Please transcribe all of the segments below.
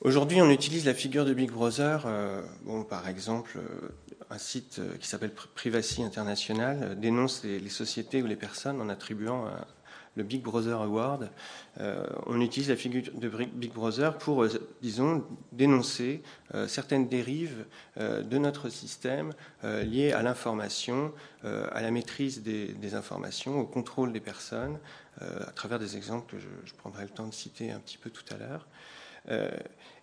Aujourd'hui, on utilise la figure de Big Brother. Par exemple, un site qui s'appelle Privacy International dénonce les sociétés ou les personnes en attribuant le Big Brother Award. On utilise la figure de Big Brother pour, disons, dénoncer certaines dérives de notre système liées à l'information, à la maîtrise des informations, au contrôle des personnes, à travers des exemples que je prendrai le temps de citer un petit peu tout à l'heure.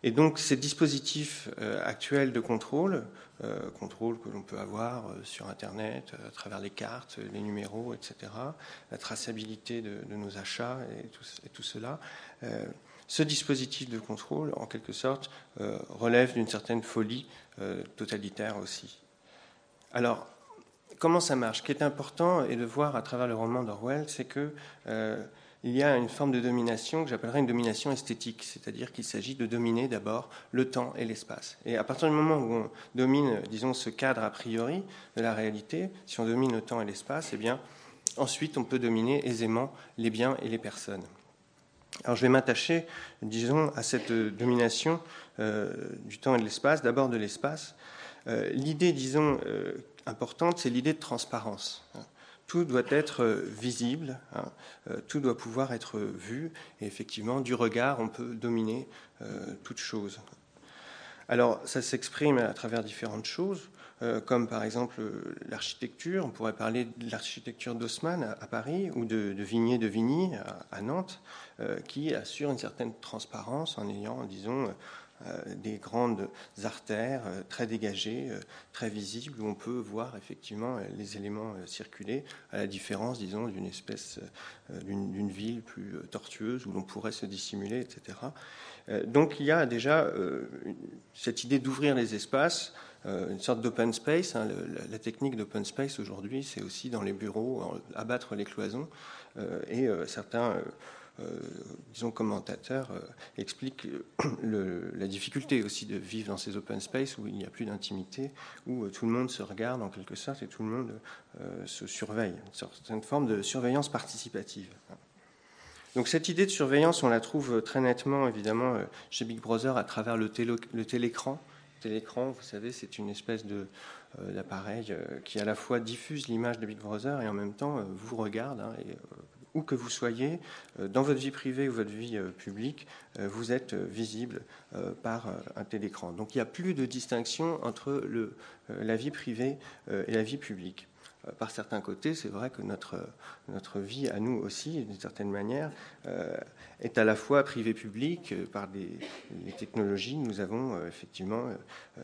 Et donc ces dispositifs actuels de contrôle que l'on peut avoir sur Internet, à travers les cartes, les numéros, etc., la traçabilité de nos achats et tout cela, ce dispositif de contrôle, en quelque sorte, relève d'une certaine folie totalitaire aussi. Alors, comment ça marche ? Ce qui est important et de voir à travers le roman d'Orwell, c'est que il y a une forme de domination que j'appellerais une domination esthétique, c'est-à-dire qu'il s'agit de dominer d'abord le temps et l'espace. Et à partir du moment où on domine, disons, ce cadre a priori de la réalité, si on domine le temps et l'espace, eh bien, ensuite on peut dominer aisément les biens et les personnes. Alors je vais m'attacher, disons, à cette domination du temps et de l'espace, d'abord de l'espace. L'idée, disons, importante, c'est l'idée de transparence. Tout doit être visible, tout doit pouvoir être vu, et effectivement, du regard, on peut dominer toute chose. Alors, ça s'exprime à travers différentes choses, comme par exemple l'architecture. On pourrait parler de l'architecture d'Haussmann à Paris, ou de Vignier de Vigny à Nantes, qui assure une certaine transparence en ayant, disons, des grandes artères très dégagées, très visibles, où on peut voir effectivement les éléments circuler, à la différence, disons, d'une espèce d'une ville plus tortueuse où l'on pourrait se dissimuler, etc. Donc il y a déjà cette idée d'ouvrir les espaces, une sorte d'open space. La technique d'open space aujourd'hui, c'est aussi dans les bureaux, abattre les cloisons, et certains disons, commentateurs expliquent la difficulté aussi de vivre dans ces open space où il n'y a plus d'intimité, où tout le monde se regarde en quelque sorte et tout le monde se surveille, une certaine forme de surveillance participative. Donc cette idée de surveillance, on la trouve très nettement évidemment chez Big Brother à travers le télécran. Le télécran, vous savez, c'est une espèce d'appareil qui à la fois diffuse l'image de Big Brother et en même temps vous regarde, et où que vous soyez, dans votre vie privée ou votre vie publique, vous êtes visible par un télécran. Donc il n'y a plus de distinction entre la vie privée et la vie publique. Par certains côtés, c'est vrai que notre vie à nous aussi, d'une certaine manière, est à la fois privée-publique. Par les technologies, nous avons effectivement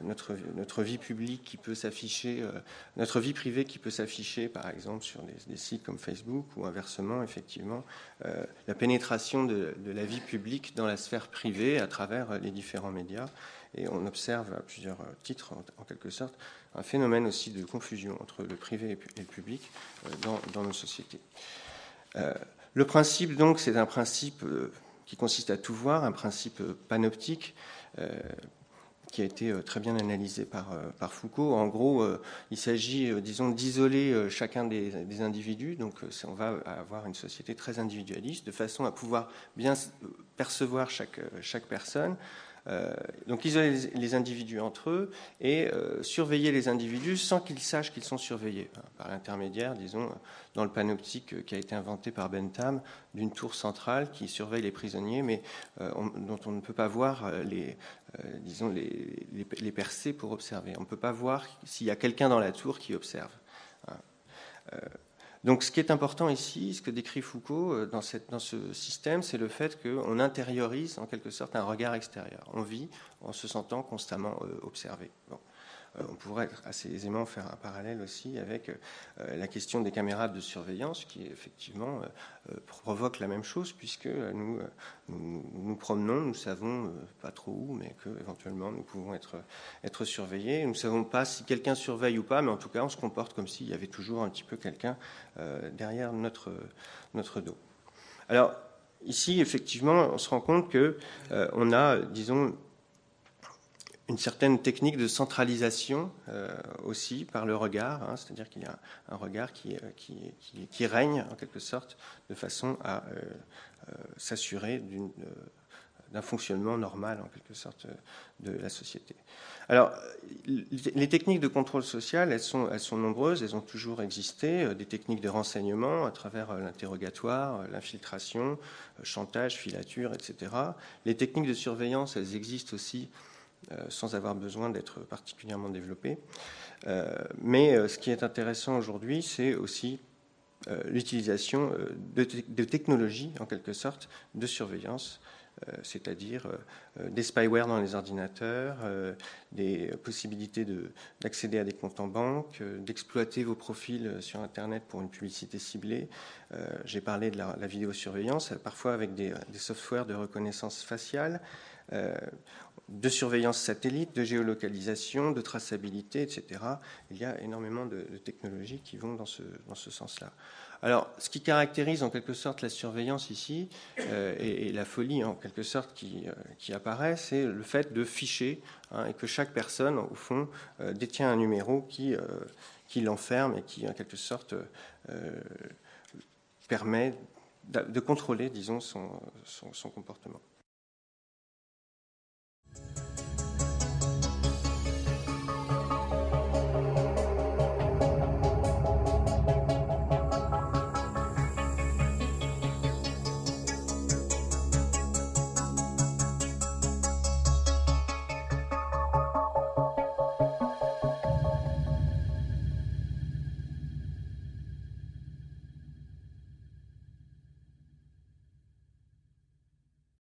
notre vie publique qui peut s'afficher, notre vie privée qui peut s'afficher, par exemple, sur des sites comme Facebook, ou inversement, effectivement, la pénétration de la vie publique dans la sphère privée à travers les différents médias. Et on observe à plusieurs titres, en quelque sorte, un phénomène aussi de confusion entre le privé et le public dans nos sociétés. Le principe, donc, c'est un principe qui consiste à tout voir, un principe panoptique qui a été très bien analysé par Foucault. En gros, il s'agit, disons, d'isoler chacun des individus. Donc, on va avoir une société très individualiste, de façon à pouvoir bien percevoir chaque personne. Donc isoler les individus entre eux et surveiller les individus sans qu'ils sachent qu'ils sont surveillés, par l'intermédiaire, disons, dans le panoptique qui a été inventé par Bentham, d'une tour centrale qui surveille les prisonniers, mais dont on ne peut pas voir les percées pour observer. On ne peut pas voir s'il y a quelqu'un dans la tour qui observe. Donc ce qui est important ici, ce que décrit Foucault dans ce système, c'est le fait qu'on intériorise en quelque sorte un regard extérieur. On vit en se sentant constamment observé. Bon. On pourrait assez aisément faire un parallèle aussi avec la question des caméras de surveillance qui effectivement provoque la même chose, puisque nous promenons, nous savons pas trop où, mais qu'éventuellement nous pouvons être surveillés. Nous ne savons pas si quelqu'un surveille ou pas, mais en tout cas on se comporte comme s'il y avait toujours un petit peu quelqu'un derrière notre dos. Alors ici effectivement on se rend compte qu'on a, disons, une certaine technique de centralisation aussi par le regard, c'est-à-dire qu'il y a un regard qui règne en quelque sorte de façon à s'assurer d'un fonctionnement normal, en quelque sorte, de la société. Alors, les techniques de contrôle social, elles sont nombreuses, elles ont toujours existé, des techniques de renseignement à travers l'interrogatoire, l'infiltration, chantage, filature, etc. Les techniques de surveillance, elles existent aussi sans avoir besoin d'être particulièrement développées. Mais ce qui est intéressant aujourd'hui, c'est aussi l'utilisation de technologies, en quelque sorte, de surveillance, c'est-à-dire des spyware dans les ordinateurs, des possibilités d'accéder à des comptes en banque, d'exploiter vos profils sur Internet pour une publicité ciblée. J'ai parlé de la vidéosurveillance, parfois avec des softwares de reconnaissance faciale, de surveillance satellite, de géolocalisation, de traçabilité, etc. Il y a énormément de technologies qui vont dans ce sens-là. Alors, ce qui caractérise en quelque sorte la surveillance ici, et la folie en quelque sorte qui apparaît, c'est le fait de ficher, et que chaque personne, au fond, détient un numéro qui l'enferme et qui, en quelque sorte, permet de contrôler, disons, son comportement.